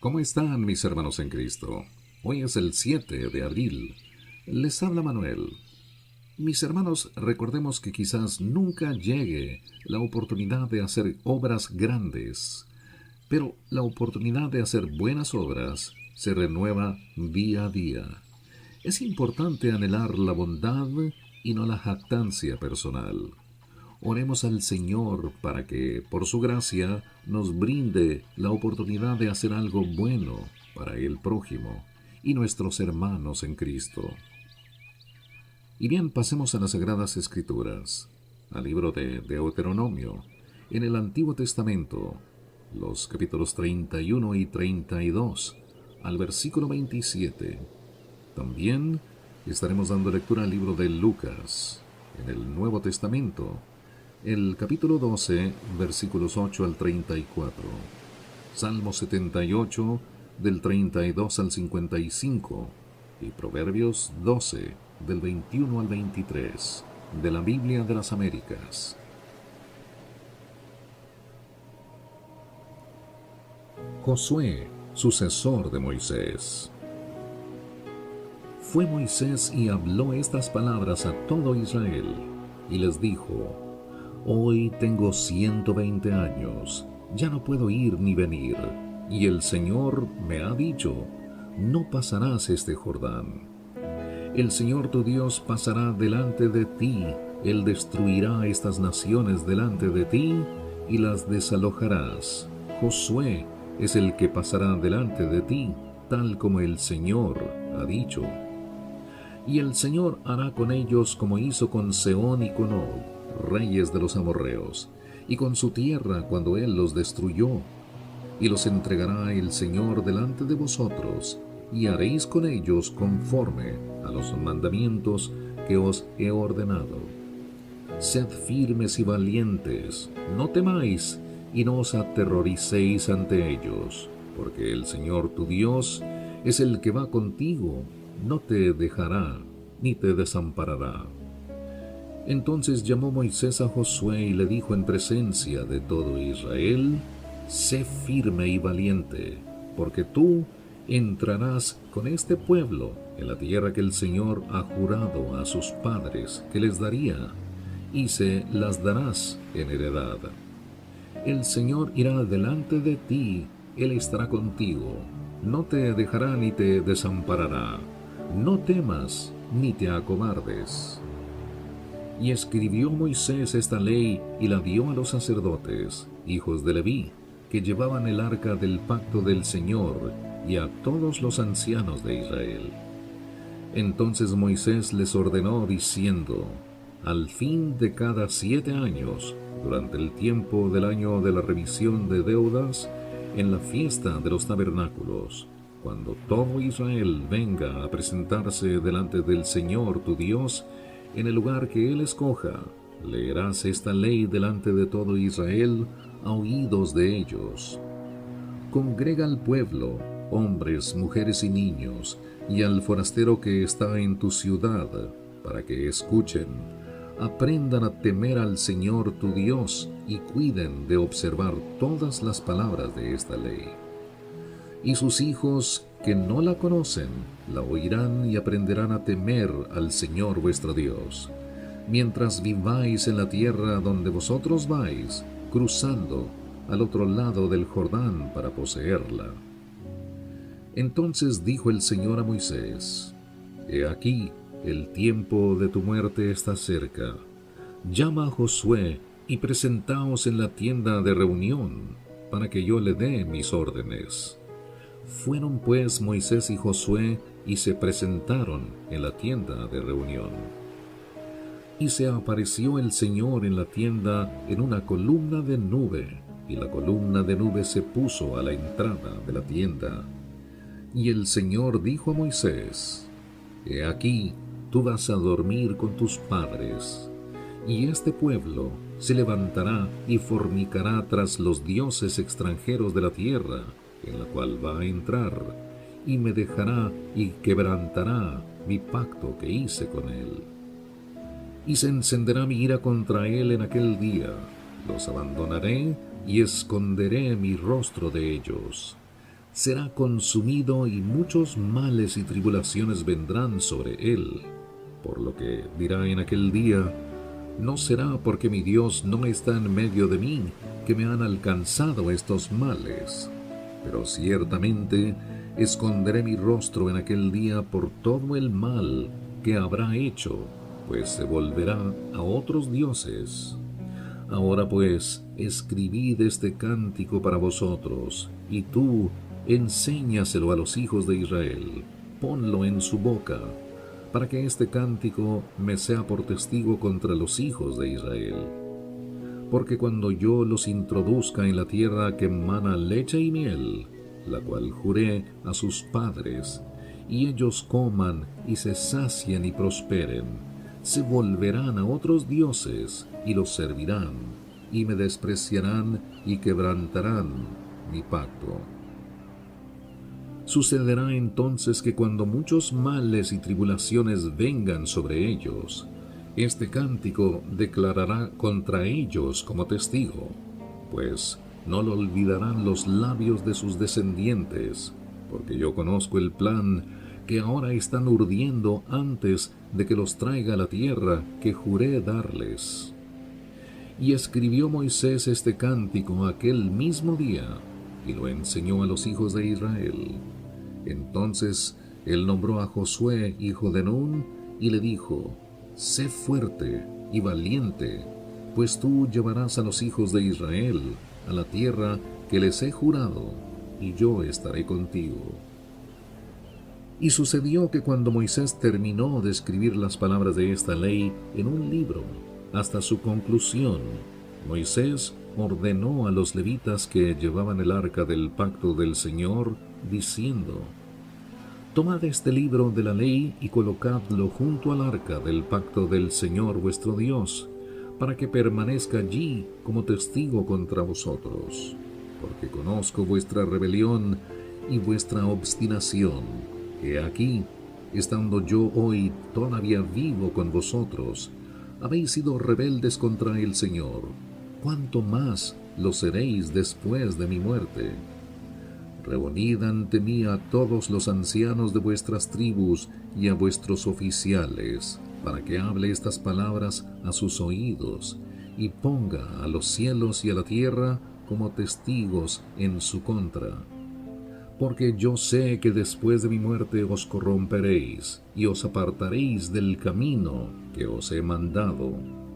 ¿Cómo están mis hermanos en Cristo? Hoy es el 7 de abril. Les habla Manuel. Mis hermanos, recordemos que quizás nunca llegue la oportunidad de hacer obras grandes, pero la oportunidad de hacer buenas obras se renueva día a día. Es importante anhelar la bondad y no la jactancia personal. Oremos al Señor para que, por su gracia, nos brinde la oportunidad de hacer algo bueno para el prójimo y nuestros hermanos en Cristo. Y bien, pasemos a las Sagradas Escrituras, al libro de Deuteronomio, en el Antiguo Testamento, los capítulos 31 y 32, al versículo 27. También estaremos dando lectura al libro de Lucas, en el Nuevo Testamento, el capítulo 12, versículos 8 al 34. Salmo 78, del 32 al 55. Y Proverbios 12, del 21 al 23. De la Biblia de las Américas. Josué, sucesor de Moisés. Fue Moisés y habló estas palabras a todo Israel, y les dijo: Hoy tengo 120 años, ya no puedo ir ni venir, y el Señor me ha dicho: no pasarás este Jordán. El Señor tu Dios pasará delante de ti, Él destruirá estas naciones delante de ti, y las desalojarás. Josué es el que pasará delante de ti, tal como el Señor ha dicho. Y el Señor hará con ellos como hizo con Sehón y con Og, reyes de los amorreos, y con su tierra cuando Él los destruyó. Y los entregará el Señor delante de vosotros, y haréis con ellos conforme a los mandamientos que os he ordenado. Sed firmes y valientes, no temáis, y no os aterroricéis ante ellos, porque el Señor tu Dios es el que va contigo, no te dejará, ni te desamparará. Entonces llamó Moisés a Josué y le dijo en presencia de todo Israel: sé firme y valiente, porque tú entrarás con este pueblo en la tierra que el Señor ha jurado a sus padres que les daría, y se las darás en heredad. El Señor irá delante de ti, Él estará contigo, no te dejará ni te desamparará. No temas ni te acobardes. Y escribió Moisés esta ley y la dio a los sacerdotes, hijos de Leví, que llevaban el arca del pacto del Señor, y a todos los ancianos de Israel. Entonces Moisés les ordenó diciendo: al fin de cada 7 años, durante el tiempo del año de la revisión de deudas, en la fiesta de los tabernáculos, cuando todo Israel venga a presentarse delante del Señor tu Dios, en el lugar que Él escoja, leerás esta ley delante de todo Israel a oídos de ellos. Congrega al pueblo, hombres, mujeres y niños, y al forastero que está en tu ciudad, para que escuchen, aprendan a temer al Señor tu Dios y cuiden de observar todas las palabras de esta ley. Y sus hijos que no la conocen, la oirán y aprenderán a temer al Señor vuestro Dios, mientras viváis en la tierra donde vosotros vais, cruzando al otro lado del Jordán para poseerla. Entonces dijo el Señor a Moisés: he aquí, el tiempo de tu muerte está cerca. Llama a Josué y presentaos en la tienda de reunión, para que yo le dé mis órdenes. Fueron pues Moisés y Josué y se presentaron en la tienda de reunión. Y se apareció el Señor en la tienda en una columna de nube, y la columna de nube se puso a la entrada de la tienda. Y el Señor dijo a Moisés: he aquí, tú vas a dormir con tus padres, y este pueblo se levantará y fornicará tras los dioses extranjeros de la tierra, en la cual va a entrar, y me dejará y quebrantará mi pacto que hice con él. Y se encenderá mi ira contra él en aquel día, los abandonaré y esconderé mi rostro de ellos. será consumido y muchos males y tribulaciones vendrán sobre él. Por lo que dirá en aquel día: no será porque mi Dios no está en medio de mí que me han alcanzado estos males. Pero ciertamente esconderé mi rostro en aquel día por todo el mal que habrá hecho, pues se volverá a otros dioses. Ahora pues, escribid este cántico para vosotros, y tú enséñaselo a los hijos de Israel, ponlo en su boca, para que este cántico me sea por testigo contra los hijos de Israel. Porque cuando yo los introduzca en la tierra que emana leche y miel, la cual juré a sus padres, y ellos coman y se sacien y prosperen, se volverán a otros dioses y los servirán, y me despreciarán y quebrantarán mi pacto. Sucederá entonces que cuando muchos males y tribulaciones vengan sobre ellos, este cántico declarará contra ellos como testigo, pues no lo olvidarán los labios de sus descendientes, porque yo conozco el plan que ahora están urdiendo antes de que los traiga a la tierra que juré darles. Y escribió Moisés este cántico aquel mismo día, y lo enseñó a los hijos de Israel. Entonces él nombró a Josué, hijo de Nun, y le dijo: sé fuerte y valiente, pues tú llevarás a los hijos de Israel a la tierra que les he jurado, y yo estaré contigo. Y sucedió que cuando Moisés terminó de escribir las palabras de esta ley en un libro, hasta su conclusión, Moisés ordenó a los levitas que llevaban el arca del pacto del Señor, diciendo: tomad este libro de la ley y colocadlo junto al arca del pacto del Señor vuestro Dios, para que permanezca allí como testigo contra vosotros. Porque conozco vuestra rebelión y vuestra obstinación. He aquí, estando yo hoy todavía vivo con vosotros, habéis sido rebeldes contra el Señor. ¿Cuánto más lo seréis después de mi muerte? Reunid ante mí a todos los ancianos de vuestras tribus y a vuestros oficiales, para que hable estas palabras a sus oídos, y ponga a los cielos y a la tierra como testigos en su contra. Porque yo sé que después de mi muerte os corromperéis, y os apartaréis del camino que os he mandado,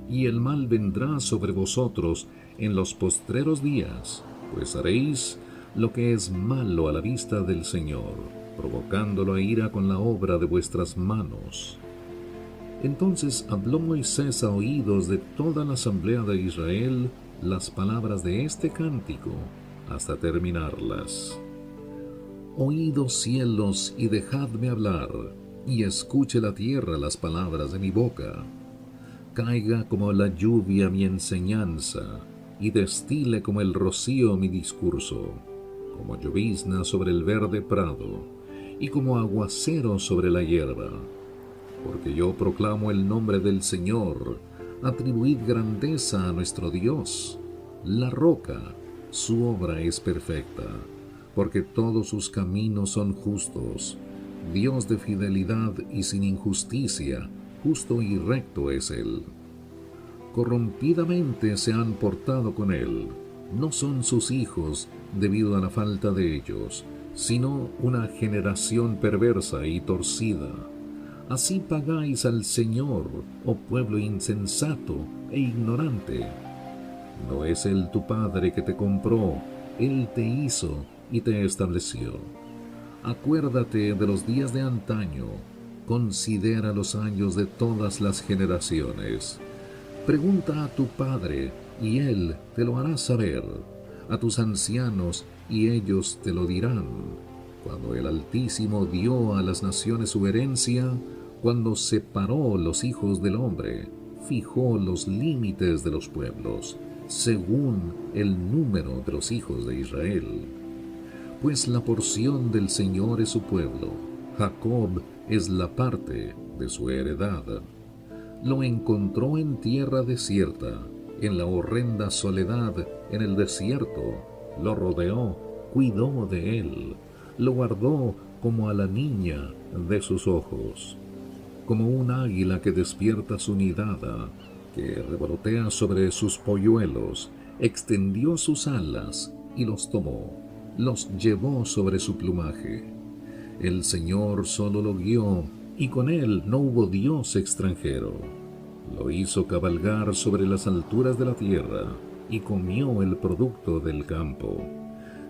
y el mal vendrá sobre vosotros en los postreros días, pues haréis lo que es malo a la vista del Señor, provocándolo a ira con la obra de vuestras manos. Entonces habló Moisés a oídos de toda la asamblea de Israel las palabras de este cántico, hasta terminarlas. Oídos cielos y dejadme hablar, y escuche la tierra las palabras de mi boca. Caiga como la lluvia mi enseñanza, y destile como el rocío mi discurso, como llovizna sobre el verde prado, y como aguacero sobre la hierba. Porque yo proclamo el nombre del Señor, atribuid grandeza a nuestro Dios. La roca, su obra es perfecta, porque todos sus caminos son justos. Dios de fidelidad y sin injusticia, justo y recto es Él. Corrompidamente se han portado con Él. No son sus hijos debido a la falta de ellos, sino una generación perversa y torcida. Así pagáis al Señor, oh pueblo insensato e ignorante. ¿No es Él tu Padre que te compró? Él te hizo y te estableció. Acuérdate de los días de antaño, considera los años de todas las generaciones. Pregunta a tu Padre, y Él te lo hará saber, a tus ancianos, y ellos te lo dirán. Cuando el Altísimo dio a las naciones su herencia, cuando separó los hijos del hombre, fijó los límites de los pueblos, según el número de los hijos de Israel. Pues la porción del Señor es su pueblo, Jacob es la parte de su heredad. Lo encontró en tierra desierta, en la horrenda soledad, en el desierto, lo rodeó, cuidó de él, lo guardó como a la niña de sus ojos. Como un águila que despierta su nidada, que revolotea sobre sus polluelos, extendió sus alas y los tomó, los llevó sobre su plumaje. El Señor solo lo guió, y con él no hubo Dios extranjero. Lo hizo cabalgar sobre las alturas de la tierra, y comió el producto del campo.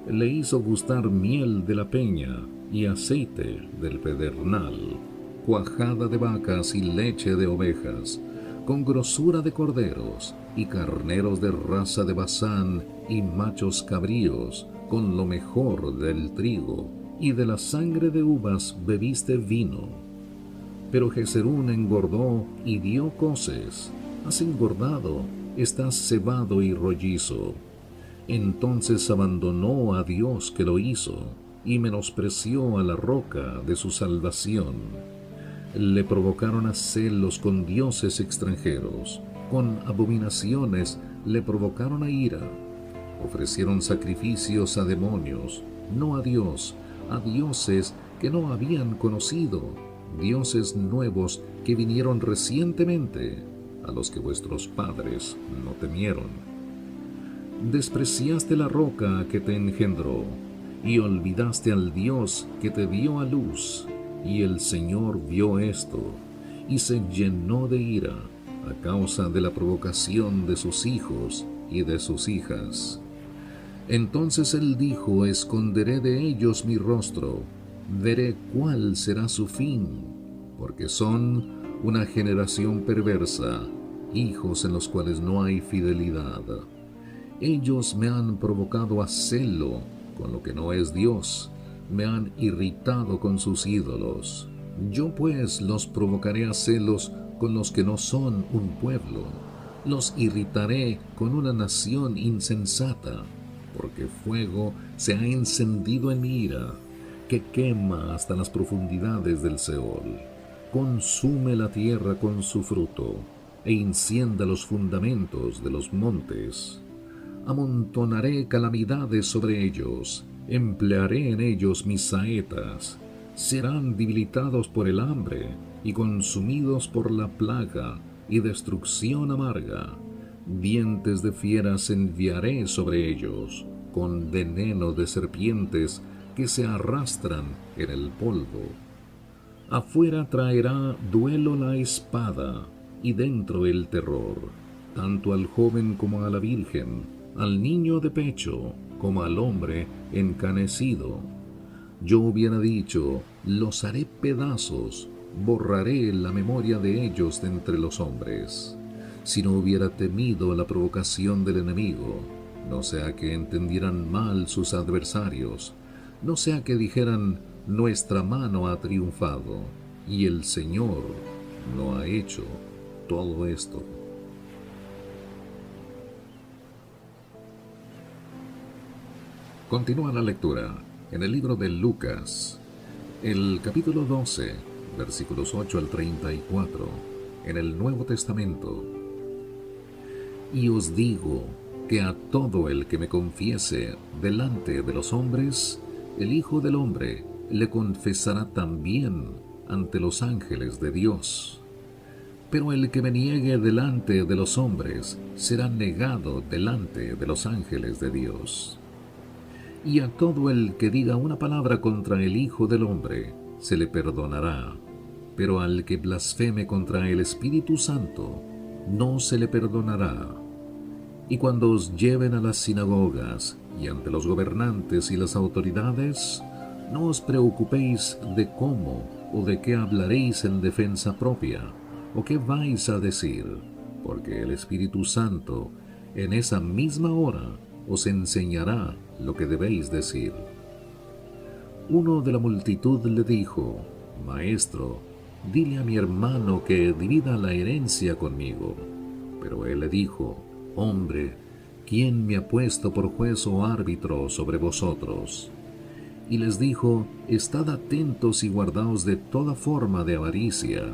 Le hizo gustar miel de la peña y aceite del pedernal, cuajada de vacas y leche de ovejas, con grosura de corderos y carneros de raza de Basán y machos cabríos, con lo mejor del trigo, y de la sangre de uvas bebiste vino. Pero Jezerún engordó y dio coces. Has engordado, estás cebado y rollizo. Entonces abandonó a Dios que lo hizo, y menospreció a la roca de su salvación. Le provocaron a celos con dioses extranjeros, con abominaciones le provocaron a ira. Ofrecieron sacrificios a demonios, no a Dios, a dioses que no habían conocido, dioses nuevos que vinieron recientemente, a los que vuestros padres no temieron. Despreciaste la roca que te engendró, y olvidaste al Dios que te dio a luz. Y el Señor vio esto, y se llenó de ira a causa de la provocación de sus hijos y de sus hijas. Entonces él dijo: esconderé de ellos mi rostro, veré cuál será su fin, porque son una generación perversa, hijos en los cuales no hay fidelidad. Ellos me han provocado a celo con lo que no es Dios, me han irritado con sus ídolos. Yo pues los provocaré a celos con los que no son un pueblo, los irritaré con una nación insensata, porque fuego se ha encendido en mi ira, que quema hasta las profundidades del Seol. Consume la tierra con su fruto, e incendia los fundamentos de los montes. Amontonaré calamidades sobre ellos, emplearé en ellos mis saetas. Serán debilitados por el hambre, y consumidos por la plaga y destrucción amarga. Dientes de fieras enviaré sobre ellos, con veneno de serpientes que se arrastran en el polvo. Afuera traerá duelo la espada, y dentro el terror, tanto al joven como a la virgen, al niño de pecho como al hombre encanecido. Yo hubiera dicho: los haré pedazos, borraré la memoria de ellos de entre los hombres. Si no hubiera temido la provocación del enemigo, no sea que entendieran mal sus adversarios, no sea que dijeran: nuestra mano ha triunfado, y el Señor no ha hecho todo esto. Continúa la lectura en el libro de Lucas, el capítulo 12, versículos 8 al 34, en el Nuevo Testamento. Y os digo que a todo el que me confiese delante de los hombres, el Hijo del Hombre le confesará también ante los ángeles de Dios. Pero el que me niegue delante de los hombres será negado delante de los ángeles de Dios. Y a todo el que diga una palabra contra el Hijo del Hombre se le perdonará, pero al que blasfeme contra el Espíritu Santo no se le perdonará. Y cuando os lleven a las sinagogas y ante los gobernantes y las autoridades, no os preocupéis de cómo o de qué hablaréis en defensa propia, o qué vais a decir, porque el Espíritu Santo en esa misma hora os enseñará lo que debéis decir. Uno de la multitud le dijo: Maestro, dile a mi hermano que divida la herencia conmigo. Pero él le dijo: Hombre, ¿quién me ha puesto por juez o árbitro sobre vosotros? Y les dijo: Estad atentos y guardaos de toda forma de avaricia,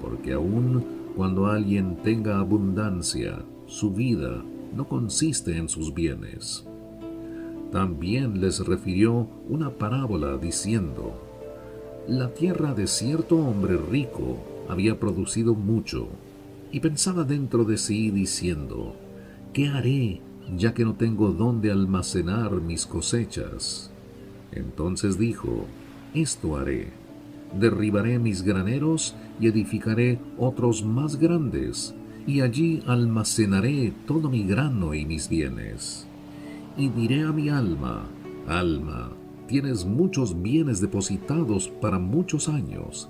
porque aun cuando alguien tenga abundancia, su vida no consiste en sus bienes. También les refirió una parábola diciendo: la tierra de cierto hombre rico había producido mucho, y pensaba dentro de sí diciendo: ¿qué haré, ya que no tengo dónde almacenar mis cosechas? Entonces dijo: esto haré: derribaré mis graneros y edificaré otros más grandes, y allí almacenaré todo mi grano y mis bienes. Y diré a mi alma: alma, tienes muchos bienes depositados para muchos años.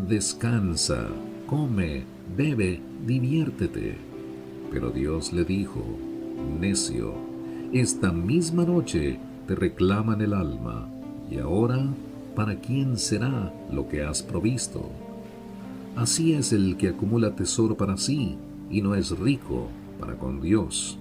Descansa, come, bebe, diviértete. Pero Dios le dijo: necio, esta misma noche te reclaman el alma, y ahora, ¿para quién será lo que has provisto? Así es el que acumula tesoro para sí y no es rico para con Dios.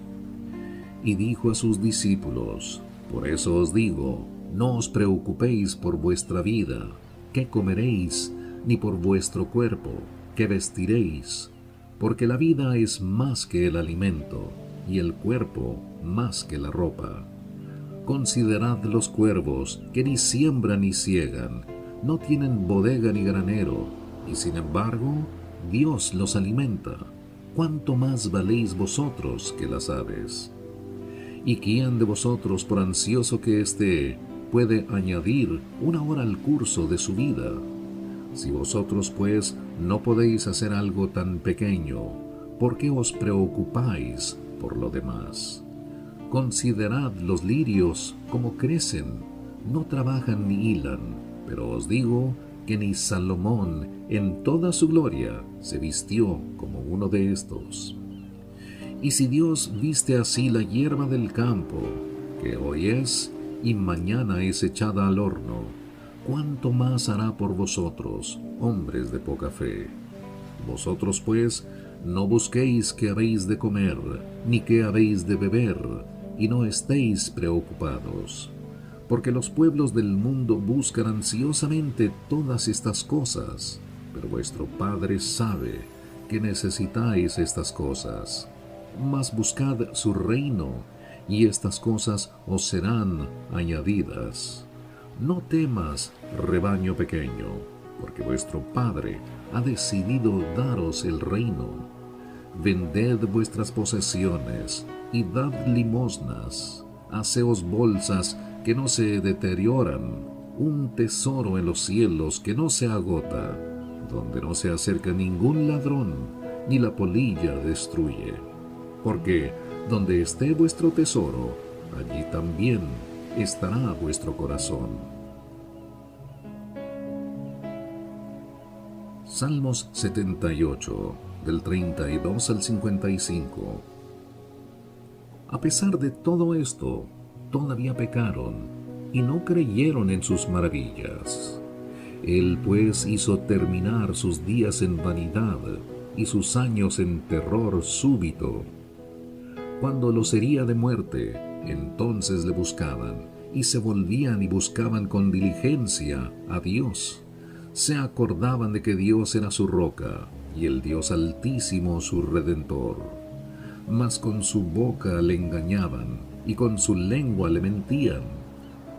Y dijo a sus discípulos: por eso os digo, no os preocupéis por vuestra vida, qué comeréis, ni por vuestro cuerpo, qué vestiréis, porque la vida es más que el alimento, y el cuerpo más que la ropa. Considerad los cuervos, que ni siembran ni siegan, no tienen bodega ni granero, y sin embargo Dios los alimenta. ¿Cuánto más valéis vosotros que las aves? ¿Y quién de vosotros, por ansioso que esté, puede añadir una hora al curso de su vida? Si vosotros, pues, no podéis hacer algo tan pequeño, ¿por qué os preocupáis por lo demás? Considerad los lirios como crecen, no trabajan ni hilan, pero os digo que ni Salomón en toda su gloria se vistió como uno de estos. Y si Dios viste así la hierba del campo, que hoy es y mañana es echada al horno, ¿cuánto más hará por vosotros, hombres de poca fe? Vosotros, pues, no busquéis qué habéis de comer, ni qué habéis de beber, y no estéis preocupados. Porque los pueblos del mundo buscan ansiosamente todas estas cosas, pero vuestro Padre sabe que necesitáis estas cosas. Mas buscad su reino, y estas cosas os serán añadidas. No temas, rebaño pequeño, porque vuestro Padre ha decidido daros el reino. Vended vuestras posesiones y dad limosnas. Haceos bolsas que no se deterioran, un tesoro en los cielos que no se agota, donde no se acerca ningún ladrón, ni la polilla destruye. Porque donde esté vuestro tesoro, allí también estará vuestro corazón. Salmos 78, del 32 al 55. A pesar de todo esto, todavía pecaron y no creyeron en sus maravillas. Él pues hizo terminar sus días en vanidad y sus años en terror súbito. Cuando los hería de muerte, entonces le buscaban, y se volvían y buscaban con diligencia a Dios. Se acordaban de que Dios era su roca, y el Dios Altísimo su Redentor. Mas con su boca le engañaban, y con su lengua le mentían,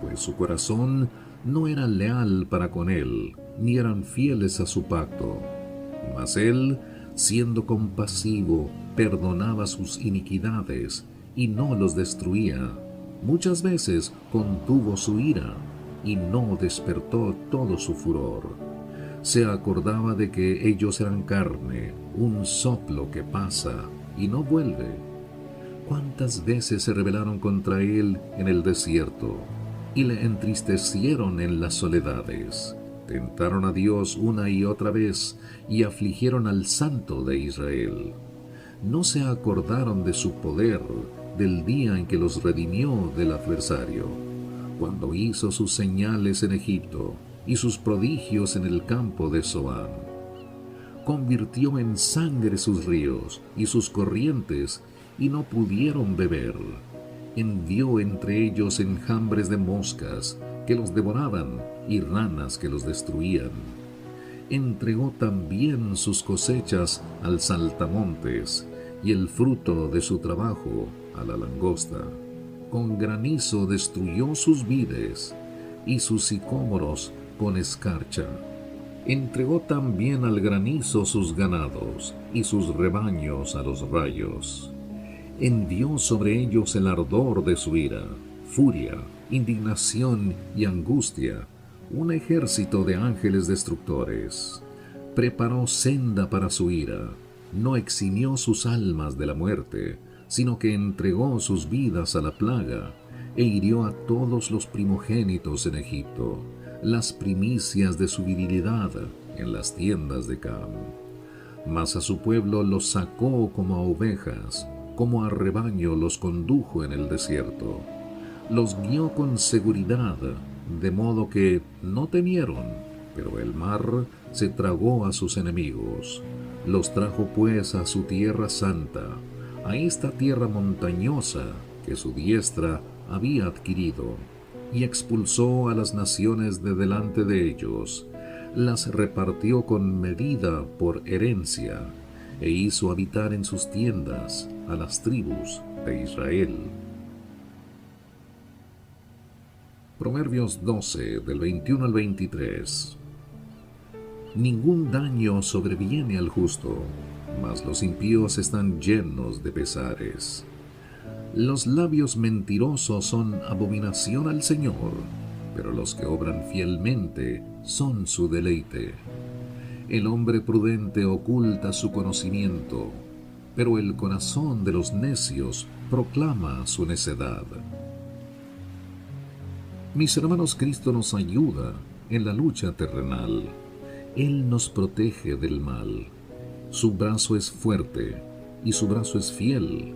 pues su corazón no era leal para con él, ni eran fieles a su pacto. Mas él, siendo compasivo, perdonaba sus iniquidades y no los destruía. Muchas veces contuvo su ira y no despertó todo su furor. Se acordaba de que ellos eran carne, un soplo que pasa y no vuelve. ¿Cuántas veces se rebelaron contra él en el desierto y le entristecieron en las soledades? Tentaron a Dios una y otra vez y afligieron al Santo de Israel. No se acordaron de su poder, del día en que los redimió del adversario, cuando hizo sus señales en Egipto y sus prodigios en el campo de Zoán. Convirtió en sangre sus ríos y sus corrientes, y no pudieron beber. Envió entre ellos enjambres de moscas que los devoraban y ranas que los destruían. Entregó también sus cosechas al saltamontes y el fruto de su trabajo a la langosta. con granizo destruyó sus vides, y sus sicómoros con escarcha. Entregó también al granizo sus ganados, y sus rebaños a los rayos. Envió sobre ellos el ardor de su ira, furia, indignación y angustia, un ejército de ángeles destructores. Preparó senda para su ira, no eximió sus almas de la muerte, sino que entregó sus vidas a la plaga, e hirió a todos los primogénitos en Egipto, las primicias de su virilidad en las tiendas de Cam. Mas a su pueblo los sacó como a ovejas, como a rebaño los condujo en el desierto. Los guió con seguridad, de modo que no temieron, pero el mar se tragó a sus enemigos. Los trajo pues a su tierra santa, a esta tierra montañosa que su diestra había adquirido, y expulsó a las naciones de delante de ellos, las repartió con medida por herencia, e hizo habitar en sus tiendas a las tribus de Israel. Proverbios 12, del 21 al 23. Ningún daño sobreviene al justo, mas los impíos están llenos de pesares. Los labios mentirosos son abominación al Señor, pero los que obran fielmente son su deleite. El hombre prudente oculta su conocimiento, pero el corazón de los necios proclama su necedad. Mis hermanos, Cristo nos ayuda en la lucha terrenal. Él nos protege del mal. Su brazo es fuerte y su brazo es fiel,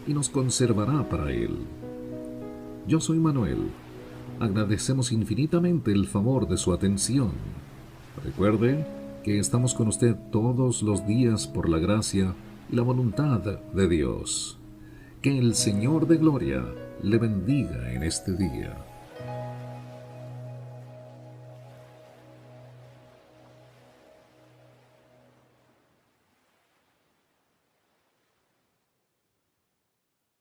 y nos conservará para Él. Yo soy Manuel. Agradecemos infinitamente el favor de su atención. Recuerde que estamos con usted todos los días por la gracia y la voluntad de Dios. Que el Señor de gloria le bendiga en este día.